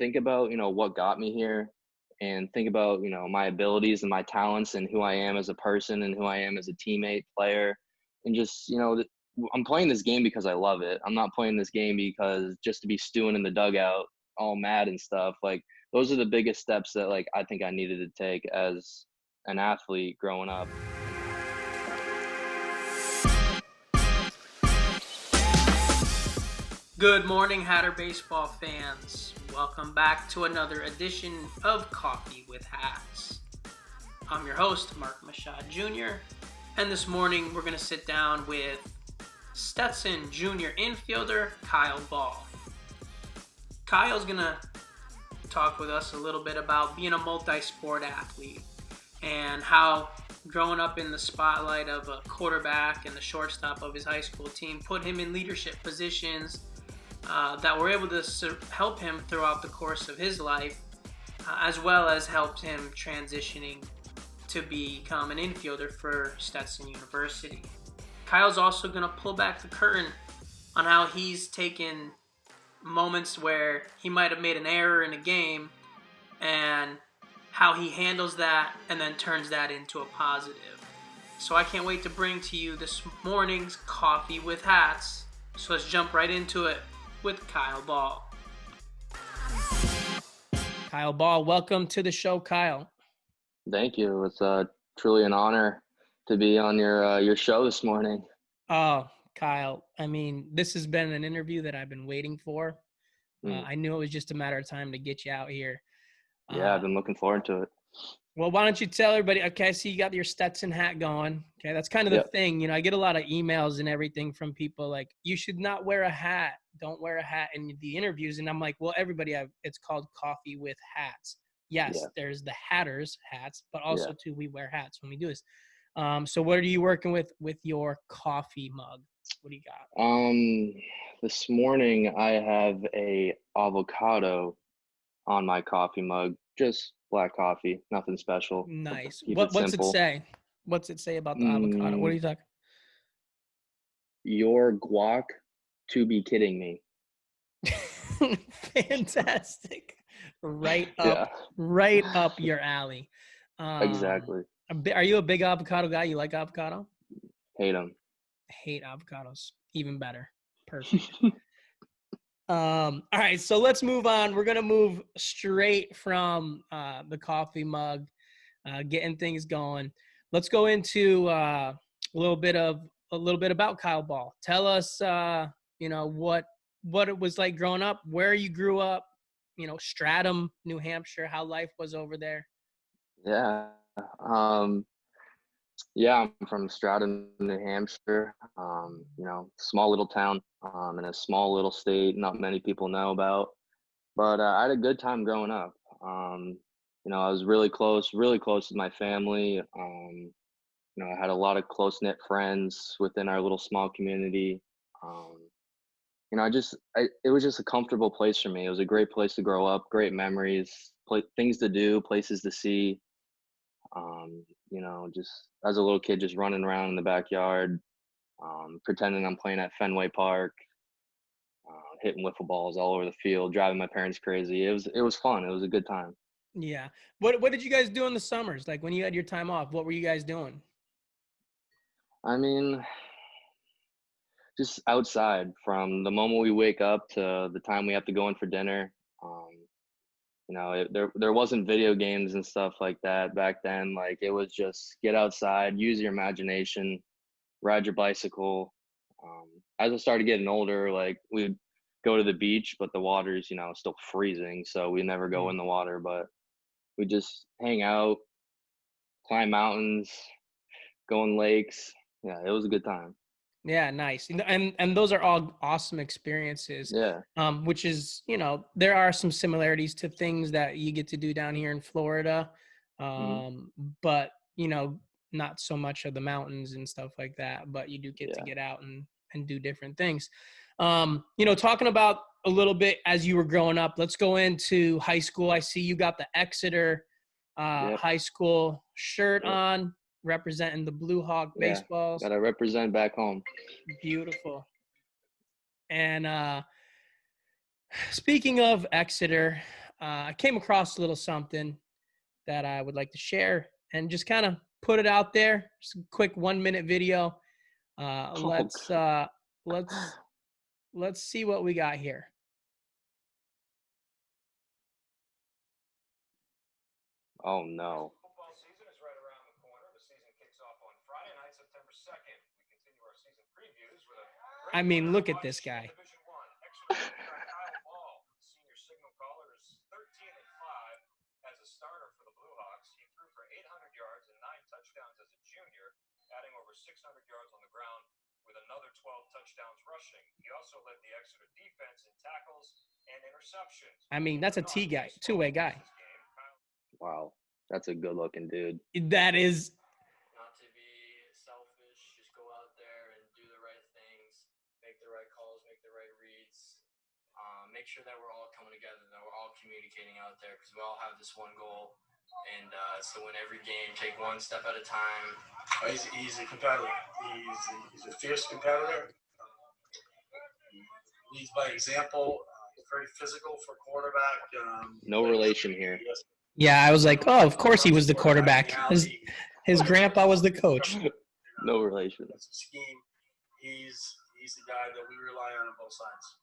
think about, what got me here and think about, my abilities and my talents and who I am as a person and who I am as a teammate, player, and just, I'm playing this game because I love it. I'm not playing this game because just to be stewing in the dugout all mad and stuff. Like, those are the biggest steps that, like, I think I needed to take as an athlete growing up. Good morning, Hatter baseball fans. Welcome back to another edition of Coffee with Hats. I'm your host, Mark Mashad Jr., and this morning we're going to sit down with Stetson Jr. infielder Kyle Ball. Kyle's going to talk with us a little bit about being a multi-sport athlete and how growing up in the spotlight of a quarterback and the shortstop of his high school team put him in leadership positions that were able to help him throughout the course of his life, as well as helped him transitioning to become an infielder for Stetson University. Kyle's also going to pull back the curtain on how he's taken moments where he might have made an error in a game and how he handles that and then turns that into a positive. So I can't wait to bring to you this morning's Coffee with Hats. So let's jump right into it with Kyle Ball. Kyle Ball, welcome to the show, Kyle. Thank you. It's truly an honor to be on your show this morning. Oh, Kyle, I mean, this has been an interview that I've been waiting for. I knew it was just a matter of time to get you out here. Yeah, I've been looking forward to it. Well, why don't you tell everybody, okay, I see you got your Stetson hat going. Okay, that's kind of the thing. I get a lot of emails and everything from people like, you should not wear a hat. Don't wear a hat in the interviews. And I'm like, well, it's called Coffee with Hats. Yes, there's the Hatters hats, but also too, we wear hats when we do this. So what are you working with your coffee mug? What do you got? This morning I have a avocado on my coffee mug, just black coffee, nothing special. Nice. What's it say? What's it say about the avocado? What are you talking? Your guac to be kidding me. Fantastic. Right up your alley. Exactly. Are you a big avocado guy? You like avocado? Hate them. Hate avocados. Even better. Perfect. All right, so let's move on. We're gonna move straight from the coffee mug, getting things going. Let's go into a little bit about Kyle Ball. Tell us, what it was like growing up, where you grew up, Stratham, New Hampshire, how life was over there. Yeah. I'm from Stratham, New Hampshire. Small little town in a small little state not many people know about. But I had a good time growing up. I was really close with my family. I had a lot of close-knit friends within our little small community. It was just a comfortable place for me. It was a great place to grow up, great memories, things to do, places to see. Just as a little kid, just running around in the backyard, pretending I'm playing at Fenway Park, hitting wiffle balls all over the field, driving my parents crazy. It was fun. It was a good time. Yeah. What did you guys do in the summers? Like when you had your time off, what were you guys doing? I mean, just outside from the moment we wake up to the time we have to go in for dinner. There wasn't video games and stuff like that back then. Like, it was just get outside, use your imagination, ride your bicycle. As I started getting older, like, we'd go to the beach, but the water's, still freezing. So we never go in the water, but we just hang out, climb mountains, go in lakes. Yeah, it was a good time. Yeah, nice. And those are all awesome experiences. Yeah. Which is, there are some similarities to things that you get to do down here in Florida. But, not so much of the mountains and stuff like that, but you do get to get out and do different things. Talking about a little bit as you were growing up, let's go into high school. I see you got the Exeter high school shirt on, representing the Blue Hawk baseballs. Gotta represent back home. Beautiful. And speaking of Exeter, I came across a little something that I would like to share and just kind of put it out there. Just a quick 1 minute video. Uh, Oh, let's uh, let's let's see what we got here. oh no. Football season is right around the corner. The season kicks off on Friday night, September 2nd. We continue our season previews with a I great mean, player to look at watch this in guy. Division One. Exeter quarterback Kyle Ball, senior signal caller, is 13-5 as a starter for the Blue Hawks. He threw for 800 yards and 9 touchdowns as a junior, adding over 600 yards on the ground with another 12 touchdowns rushing. He also led the Exeter defense in tackles and interceptions. I mean, that's a T guy, Baseball two-way wins guy. this game. Kyle Wow. That's a good looking dude. That is, not to be selfish, just go out there and do the right things, make the right calls, make the right reads, make sure that we're all coming together, that we're all communicating out there because we all have this one goal. And it's to win every game, take one step at a time. He's a competitor. He's a fierce competitor. He leads by example. He's very physical for quarterback. No relation here. yeah. I was like, oh, of course he was the quarterback. His grandpa was the coach. No relation. That's a scheme. He's the guy that we rely on both sides.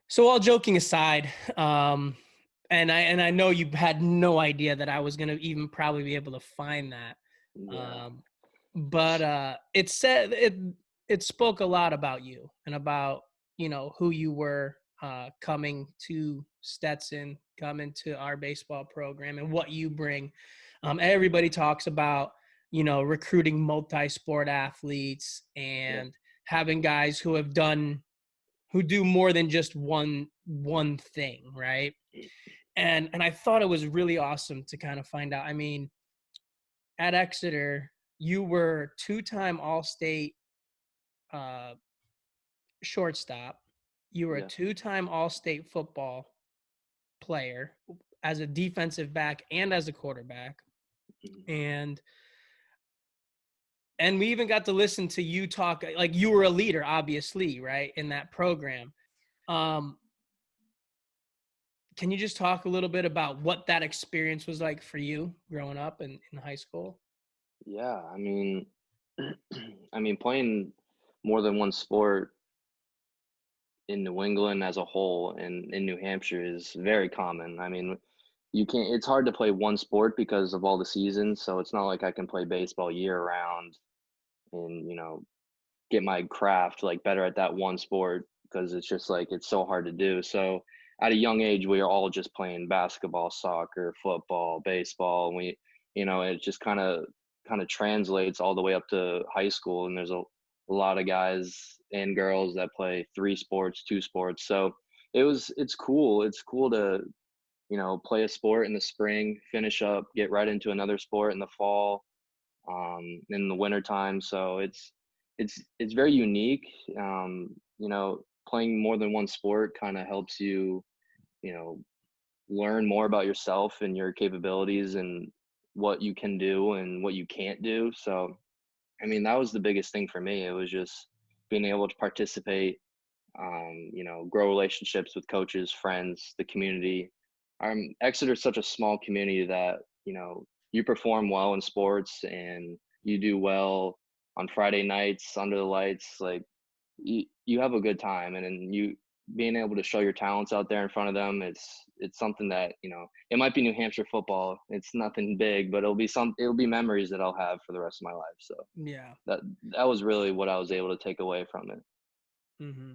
So all joking aside, and I know you had no idea that I was gonna even probably be able to find that. Yeah. But it said it spoke a lot about you and about who you were coming to Stetson, coming to our baseball program, and what you bring. Everybody talks about recruiting multi-sport athletes and having guys who do more than just one thing, right? And I thought it was really awesome to kind of find out. I mean, at Exeter, you were two-time All-State shortstop. You were a two-time All-State football player as a defensive back and as a quarterback. And we even got to listen to you talk, like you were a leader, obviously, right, in that program. Can you just talk a little bit about what that experience was like for you growing up in high school? Yeah, I mean, playing more than one sport in New England as a whole and in New Hampshire is very common. I mean, it's hard to play one sport because of all the seasons. So it's not like I can play baseball year round and, get my craft like better at that one sport because it's just like it's so hard to do. So at a young age, we are all just playing basketball, soccer, football, baseball, and it just kind of translates all the way up to high school. And there's a lot of guys and girls that play 3 sports, 2 sports. So it's cool. It's cool to play a sport in the spring, finish up, get right into another sport in the fall, in the winter time. So it's very unique. Playing more than one sport kind of helps you, learn more about yourself and your capabilities and what you can do and what you can't do. So, I mean, that was the biggest thing for me. It was just being able to participate, grow relationships with coaches, friends, the community. Exeter's such a small community that, you perform well in sports and you do well on Friday nights under the lights, like you have a good time, and then you being able to show your talents out there in front of them, it's something that, it might be New Hampshire football. It's nothing big, but it'll be memories that I'll have for the rest of my life. So Yeah. that was really what I was able to take away from it. Mm-hmm.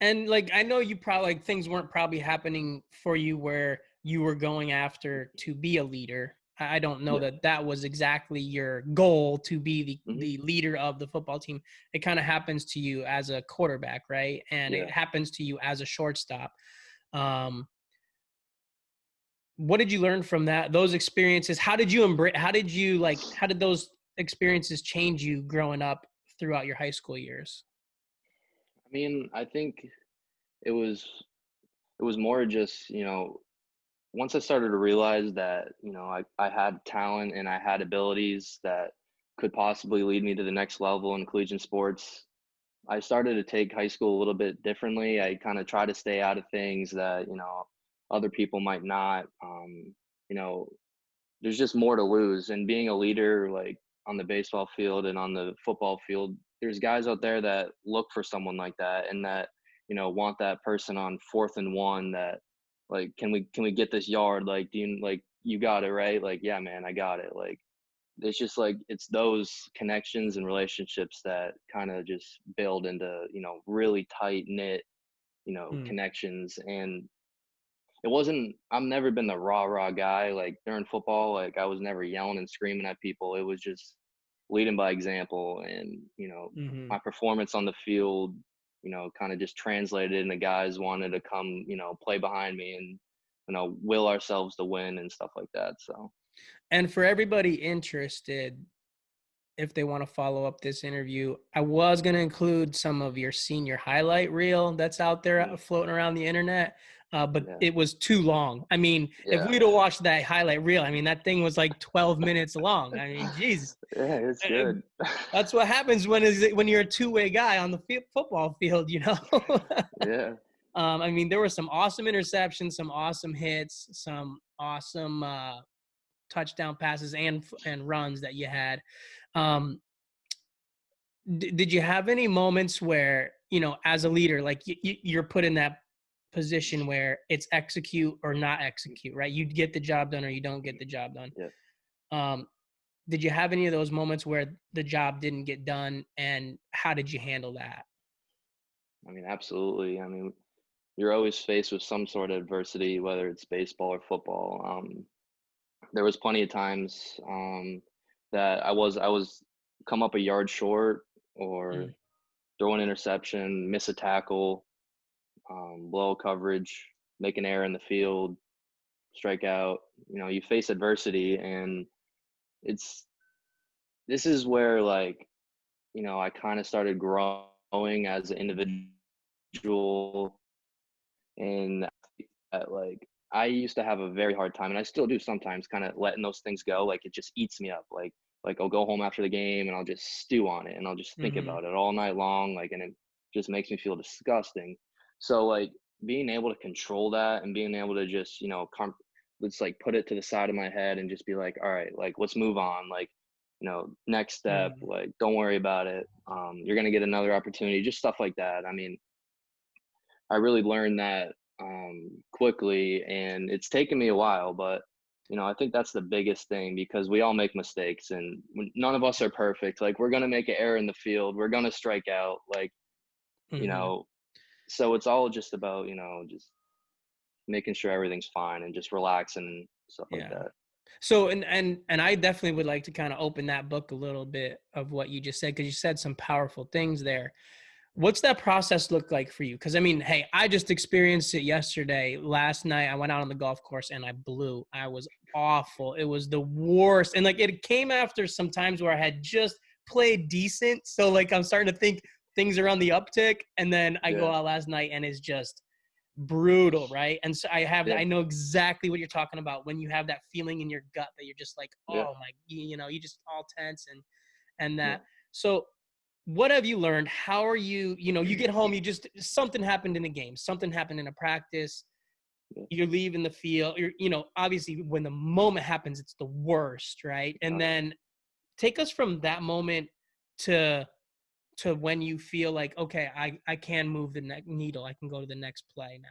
And like, I know you probably like things weren't probably happening for you where you were going after to be a leader. I don't know that was exactly your goal to be the leader of the football team. It kind of happens to you as a quarterback, right? And it happens to you as a shortstop. What did you learn from those experiences? How did those experiences change you growing up throughout your high school years? I mean, I think it was more just, once I started to realize that, I had talent and I had abilities that could possibly lead me to the next level in collegiate sports, I started to take high school a little bit differently. I kind of try to stay out of things that, other people might not. You know, there's just more to lose. And being a leader, like on the baseball field and on the football field, there's guys out there that look for someone like that and that, want that person on 4th and 1 that, like, can we get this yard? Like, you got it, right? Like, yeah, man, I got it. Like, it's just like, it's those connections and relationships that kind of just build into, really tight knit, Mm. connections. And I've never been the rah guy. Like during football, like I was never yelling and screaming at people. It was just leading by example. And, Mm-hmm. my performance on the field, kind of just translated into guys wanted to come, play behind me and, will ourselves to win and stuff like that. So, And for everybody interested, if they want to follow up this interview, I was going to include some of your senior highlight reel that's out there mm, floating around the internet, but yeah, it was too long. I mean, if yeah, we'd have watched that highlight reel, I mean, that thing was like 12 minutes long. I mean, geez. yeah, it's good. That's what happens when you're a two-way guy on the football field, you know. Yeah, I mean, there were some awesome interceptions, some awesome hits, some awesome touchdown passes and runs that you had. Um, did you have any moments where, as a leader, like you're put in that position where it's execute or not execute, right? You get the job done or you don't get the job done. yeah. Um, did you have any of those moments where the job didn't get done, and how did you handle that? I mean, absolutely. I mean, you're always faced with some sort of adversity, whether it's baseball or football. There was plenty of times that I was come up a yard short or Mm, throw an interception, miss a tackle, blow coverage, make an error in the field, strike out. You face adversity, and it's this is where, like, I kind of started growing as an individual. And like, I used to have a very hard time, and I still do sometimes, kind of letting those things go. Like, it just eats me up. Like I'll go home after the game and I'll just stew on it and I'll just think mhm, about it all night long. Like, and it just makes me feel disgusting. So, like, being able to control that and being able to just, let's like put it to the side of my head and just be like, all right, like, let's move on. Like, next step, mm, like, don't worry about it. You're gonna get another opportunity, just stuff like that. I mean, I really learned that quickly, and it's taken me a while, but I think that's the biggest thing because we all make mistakes, and none of us are perfect. Like, we're gonna make an error in the field, we're gonna strike out, like, you mhm. know. So it's all just about just making sure everything's fine and just relaxing and stuff like Yeah. that. So and I definitely would like to kind of open that book a little bit of what you just said, because you said some powerful things there. What's that process look like for you? Because I mean, hey, I just experienced it yesterday. Last night, I went out on the golf course and I blew. I was awful. It was the worst. And like, it came after some times where I had just played decent. So like, I'm starting to think things are on the uptick. And then I go Yeah, out last night and it's just brutal, right? And so yeah, I know exactly what you're talking about when you have that feeling in your gut that you're just like, yeah, oh my, you just all tense and yeah, that. So what have you learned? How are you, you get home, you just, something happened in a game, something happened in a practice, yeah. you're leaving the field, obviously when the moment happens, it's the worst, right? And Oh yeah. then take us from that moment to when you feel like, okay, I can move the needle. I can go to the next play now.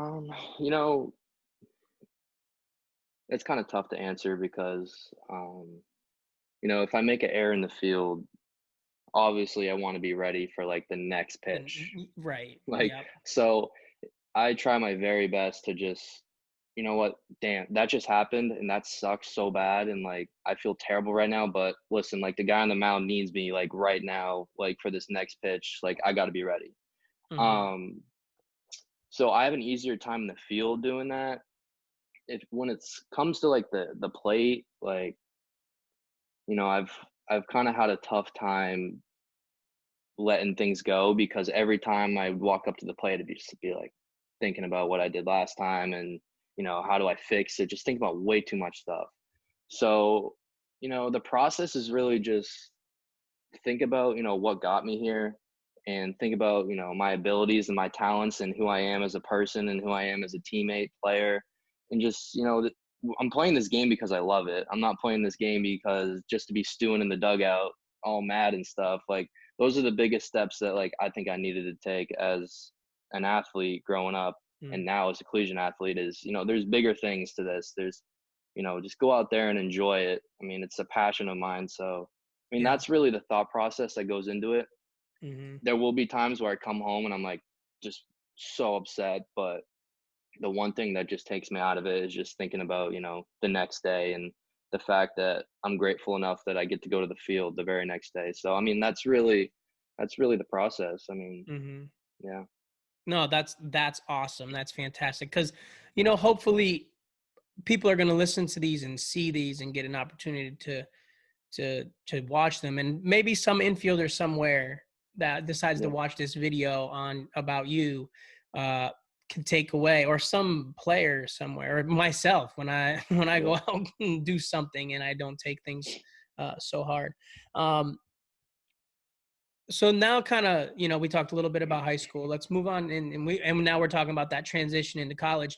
Um, you know, it's kind of tough to answer because if I make an error in the field, obviously I want to be ready for like the next pitch. Right. Like, Yep. so I try my very best to just, what, damn, that just happened and that sucks so bad. And like, I feel terrible right now, but listen, like, the guy on the mound needs me like right now, like for this next pitch, like I got to be ready. Mm-hmm. Um, so I have an easier time in the field doing that. If when it's comes to like the plate, like, I've kind of had a tough time letting things go because every time I walk up to the plate, it'd be like thinking about what I did last time and how do I fix it? Just think about way too much stuff. So the process is really just think about what got me here and think about, you know, my abilities and my talents and who I am as a person and who I am as a teammate, player, and just, you know, I'm playing this game because I love it. I'm not playing this game because just to be stewing in the dugout all mad and stuff. Like those are the biggest steps that like I think I needed to take as an athlete growing up, Mm. and now as a collegiate athlete is, you know, there's bigger things to this. There's, you know, just go out there and enjoy it. I mean, it's a passion of mine. So, I mean, Yeah. that's really the thought process that goes into it. Mm-hmm. There will be times where I come home and I'm like just so upset, but the one thing that just takes me out of it is just thinking about, you know, the next day and the fact that I'm grateful enough that I get to go to the field the very next day. So, I mean, that's really the process. I mean, Mm-hmm. yeah, No, that's awesome. That's fantastic. Because, you know, hopefully people are going to listen to these and see these and get an opportunity to watch them, and maybe some infielder somewhere that decides to yeah, watch this video on about you uh can take away, or some player somewhere, or myself when I when I yeah, go out and do something and I don't take things so hard. um so now, kind of, you know, we talked a little bit about high school. Let's move on, and now we're talking about that transition into college.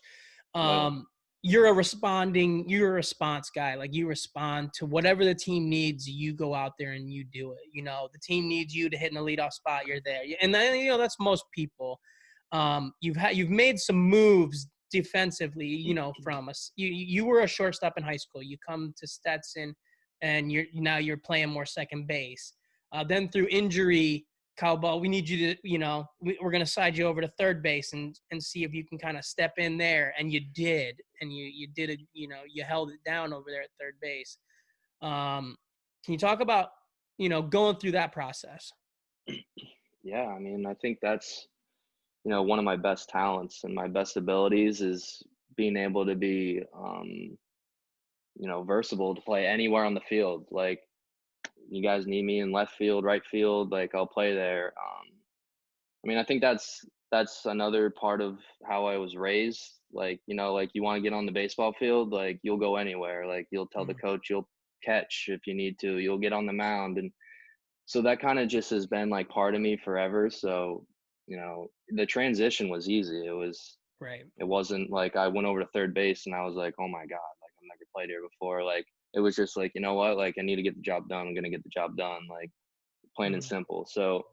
right, um you're a response guy. Like, you respond to whatever the team needs, you go out there and you do it. You know, the team needs you to hit in the leadoff spot, you're there. And then, you know, that's most people. You've made some moves defensively, you know, from us. You were a shortstop in high school. You come to Stetson, and you're playing more second base. Then through injury, Cowbell, we need you to, you know, we're going to side you over to third base and see if you can kind of step in there. And you did, and you did it. You know, you held it down over there at third base. Can you talk about, you know, going through that process? yeah. I mean, I think that's, you know, one of my best talents and my best abilities is being able to be, you know, versatile to play anywhere on the field. Like, you guys need me in left field, right field, like I'll play there. I mean, I think that's another part of how I was raised. Like, you know, like you want to get on the baseball field, like you'll go anywhere. Like you'll tell the Mm, coach you'll catch if you need to. You'll get on the mound, and so that kind of just has been like part of me forever. So, you know, the transition was easy. right. It wasn't like I went over to third base and I was like, oh my god, like I've never played here before. Like it was just like, you know what, like I need to get the job done. I'm gonna get the job done. Like plain and Mm, simple. So,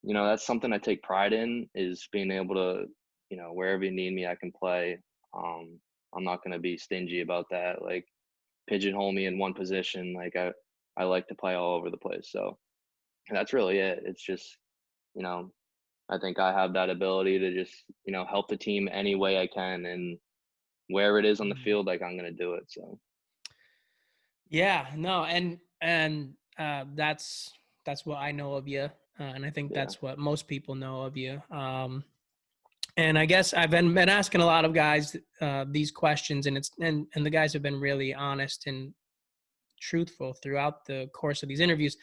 you know, that's something I take pride in, is being able to, you know, wherever you need me, I can play. Um, I'm not going to be stingy about that. Like pigeonhole me in one position. Like I like to play all over the place. So that's really it. It's just, you know, I think I have that ability to just, you know, help the team any way I can, and where it is on the mm. field, like I'm going to do it. So Yeah, no, and that's what I know of you, and I think yeah, that's what most people know of you. And I guess I've been asking a lot of guys these questions, and and the guys have been really honest and truthful throughout the course of these interviews,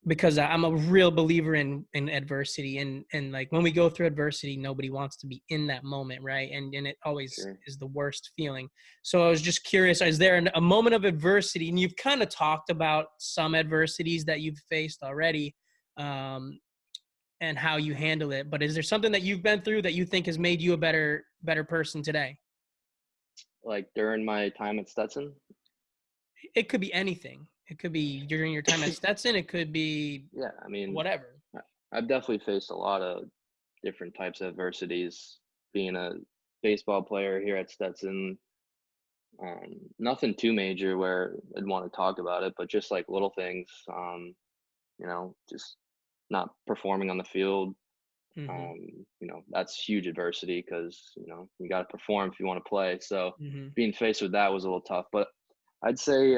because I'm a real believer in adversity, and like when we go through adversity, nobody wants to be in that moment, right? And it always sure. is the worst feeling. So I was just curious, is there a moment of adversity, and you've kind of talked about some adversities that you've faced already, um, and how you handle it, but is there something that you've been through that you think has made you a better person today? Like during my time at Stetson, It could be anything. It could be during your time at Stetson. It could be yeah, I mean, whatever. I've definitely faced a lot of different types of adversities being a baseball player here at Stetson. Nothing too major where I'd want to talk about it, but just like little things, you know, just not performing on the field. Hmm. You know, that's huge adversity because, you know, you got to perform if you want to play. So Hmm. being faced with that was a little tough, but I'd say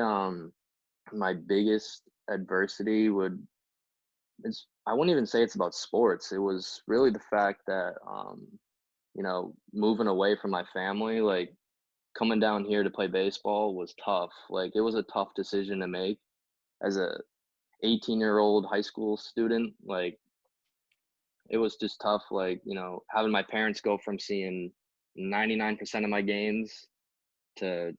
my biggest adversity I wouldn't even say it's about sports. It was really the fact that, you know, moving away from my family, like coming down here to play baseball was tough. Like it was a tough decision to make as a 18-year-old high school student. Like it was just tough. Like, you know, having my parents go from seeing 99% of my games to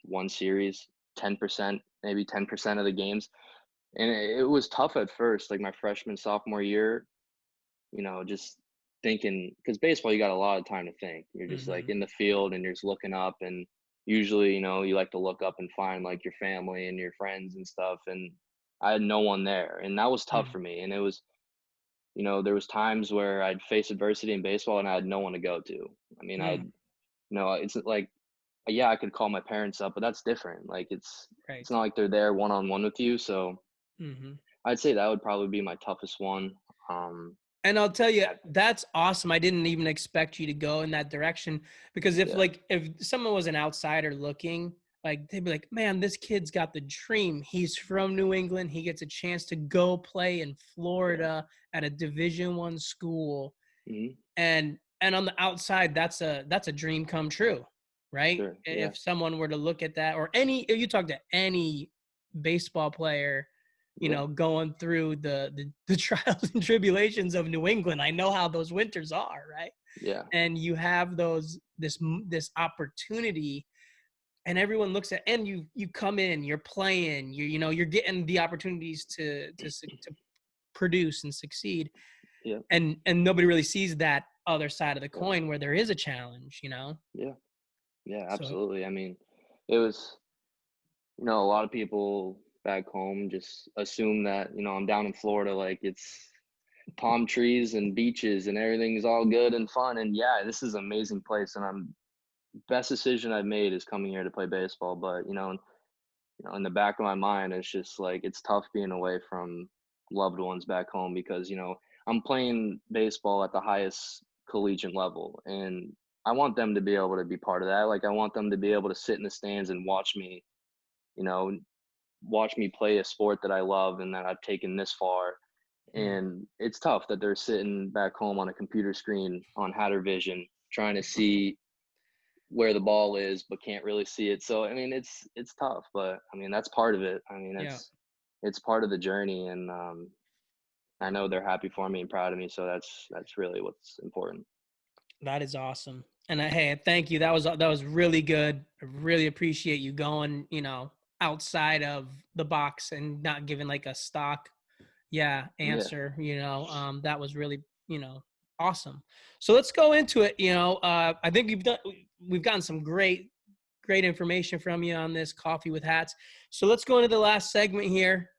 one series, 10%, maybe 10% of the games. And it was tough at first, like my freshman, sophomore year. just thinking, because baseball, you got a lot of time to think. You're just like Mm-hmm. in the field and you're just looking up, and usually, you like to look up and find like your family and your friends and stuff. And I had no one there, and that was tough Mm-hmm. for me. And it was, there was times where I'd face adversity in baseball and I had no one to go to. I mean, it's like, yeah, I could call my parents up, but that's different. Like it's Right. not like they're there one on one with you. So Mm-hmm. I'd say that would probably be my toughest one. And I'll tell you, Yeah, that's awesome. I didn't even expect you to go in that direction, because yeah, if someone was an outsider looking, like they'd be like, "Man, this kid's got the dream. He's from New England. He gets a chance to go play in yeah. Florida at a Division I school." Hmm. And on the outside, that's a dream come true, right? Sure. Yeah, If someone were to look at that, or if you talk to any baseball player, yeah, going through the trials and tribulations of New England, I know how those winters are, right? yeah, And you have this opportunity, and everyone looks at, and you come in, you're playing, you're getting the opportunities to produce and succeed, yeah, and nobody really sees that other side of the yeah, coin where there is a challenge. yeah, yeah. So Absolutely. I mean, it was, a lot of people back home just assume that, I'm down in Florida, like it's palm trees and beaches and everything's all good and fun. And yeah, this is an amazing place. And best decision I've made is coming here to play baseball. But, in the back of my mind, it's just like it's tough being away from loved ones back home because, I'm playing baseball at the highest collegiate level, and I want them to be able to be part of that. Like I want them to be able to sit in the stands and you know, watch me play a sport that I love and that I've taken this far. mm, And it's tough that they're sitting back home on a computer screen on Hatter Vision trying to see where the ball is but can't really see it. So I mean it's tough, but I mean that's part of it. I mean yeah, it's part of the journey, and I know they're happy for me and proud of me, so that's really what's important. that is awesome. And hey, thank you. That was really good. I really appreciate you going, outside of the box and not giving like a stock Yeah. answer. That was really, awesome. So let's go into it. I think we've gotten some great information from you on this coffee with hats. So let's go into the last segment here.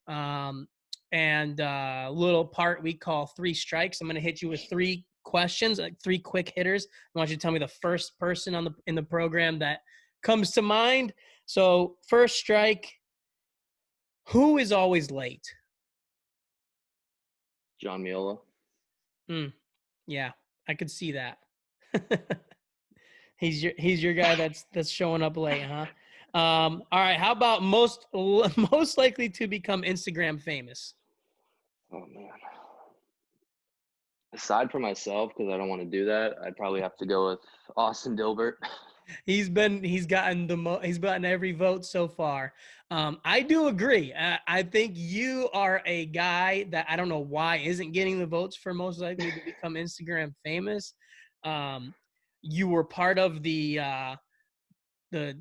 And a little part we call three strikes. I'm going to hit you with three questions, like three quick hitters. I want you to tell me the first person in the program that comes to mind. So first strike, who is always late? John Miola. Mm, yeah, I could see that. He's your guy that's showing up late, huh? All right. How about most likely to become Instagram famous? Oh man. Aside from myself, because I don't want to do that, I'd probably have to go with Austin Dilbert. He's gotten every vote so far. I do agree. I think you are a guy that I don't know why isn't getting the votes for most likely to become Instagram famous. Um, you were part of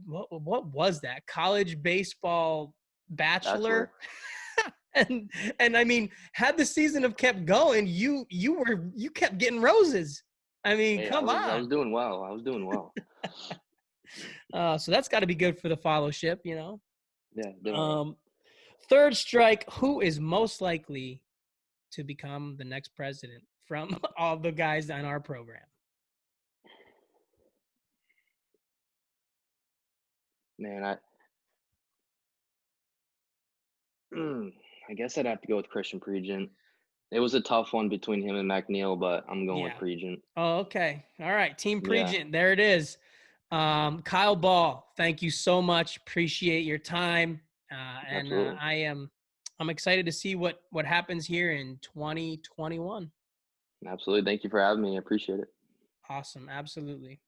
what was that, college baseball bachelor? Bachelor. And I mean, had the season have kept going, you kept getting roses. I mean, Hey, come I on. was doing well. I was doing well. So that's got to be good for the followership. Yeah, definitely. Um, third strike, who is most likely to become the next president from all the guys on our program? Man, I guess I'd have to go with Christian Pregent. It was a tough one between him and McNeil, but I'm going with Yeah. Pregent. Oh, okay. All right. Team Yeah, Pregent. There it is. Kyle Ball, thank you so much. Appreciate your time. And absolutely. I'm excited to see what happens here in 2021. Absolutely. Thank you for having me. I appreciate it. Awesome. Absolutely.